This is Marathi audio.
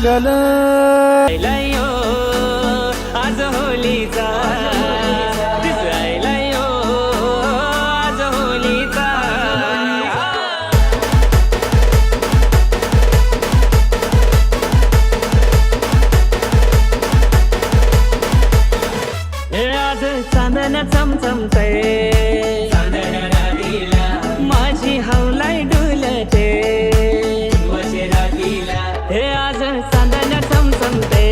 मंगल यो आज होलीचा दिसायला यो आज होलीचा हे आज चांदण्या चमचमतय चांदण्या रातीला माझी हवलाई डुलते हे आज चांदण्या चमचमते